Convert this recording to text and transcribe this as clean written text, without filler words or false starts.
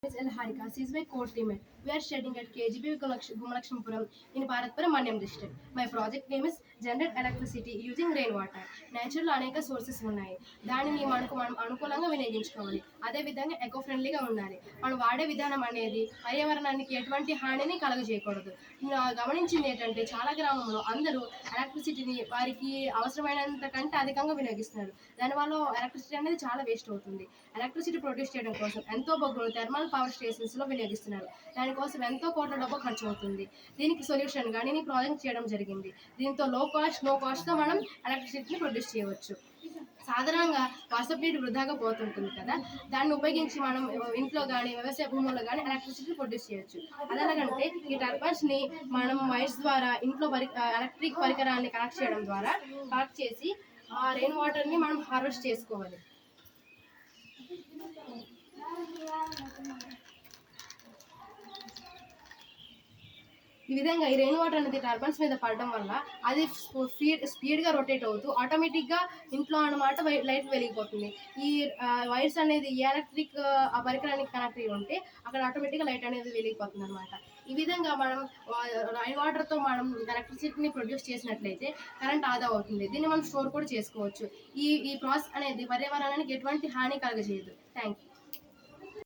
Is L. Harika. She is my co-teammate. We are studying at KGB Gumalakshmipuram in Bharatpuram, Manyam district. My project name is Generated Electricity Using Rainwater. Natural అనేక sources ఉన్నాయి. దానిని మనం అనుకూలంగా వినియోగించుకోవాలి. అదేవిధంగా echo ఫ్రెండ్లీగా ఉండాలి. మనం వాడే విధానం అనేది పర్యావరణానికి ఎటువంటి హానిని కలుగజేయకూడదు. గమనించింది ఏంటంటే చాలా గ్రామంలో అందరూ ఎలక్ట్రిసిటీని వారికి అవసరమైనంత కంటే అధికంగా వినియోగిస్తున్నారు. దానివల్ల ఎలక్ట్రిసిటీ అనేది చాలా వేస్ట్ అవుతుంది. ఎలక్ట్రిసిటీ ప్రొడ్యూస్ చేయడం కోసం ఎంతో బొగ్గులు థర్మల్ పవర్ స్టేషన్స్లో వినియోగిస్తున్నారు. దానికోసం ఎంతో కోట్ల డబ్బు ఖర్చు అవుతుంది. దీనికి సొల్యూషన్గా నేను ప్రాజెక్ట్ చేయడం జరిగింది. దీంతో నో కాస్ట్తో మనం ఎలక్ట్రిసిటీని ప్రొడ్యూస్ చేయవచ్చు. సాధారణంగా వాట్సాప్ నీటి వృధాగా పోతుంటుంది కదా, దాన్ని ఉపయోగించి మనం ఇంట్లో కానీ వ్యవసాయ భూముల్లో కానీ ఎలక్ట్రిసిటీ ప్రొడ్యూస్ చేయొచ్చు. అదెలాగంటే ఈ టర్బైన్స్ని మనం వైర్స్ ద్వారా ఇంట్లో ఎలక్ట్రిక్ పరికరాన్ని కనెక్ట్ చేసి ఆ రెయిన్ వాటర్ని మనం హార్వెస్ట్ చేసుకోవాలి. ఈ విధంగా ఈ రెయిన్ వాటర్ అనేది టర్బైన్స్ మీద పడడం వల్ల అది స్పీడ్గా రొటేట్ అవుతూ ఆటోమేటిక్గా ఇంట్లో అన్నమాట లైట్ వెలిగిపోతుంది. ఈ వైర్స్ అనేది ఎలక్ట్రిక్ ఆ పరికరానికి కనెక్ట్ అయ్యి ఉంటే అక్కడ ఆటోమేటిక్గా లైట్ అనేది వెలిగిపోతుంది అనమాట. ఈ విధంగా మనం రెయిన్ వాటర్తో మనం ఎలక్ట్రిసిటీని ప్రొడ్యూస్ చేసినట్లయితే కరెంట్ ఆదా అవుతుంది. దీన్ని మనం స్టోర్ కూడా చేసుకోవచ్చు. ఈ ప్రాసెస్ అనేది పర్యావరణానికి ఎటువంటి హాని కలుగజేయదు. Thank you.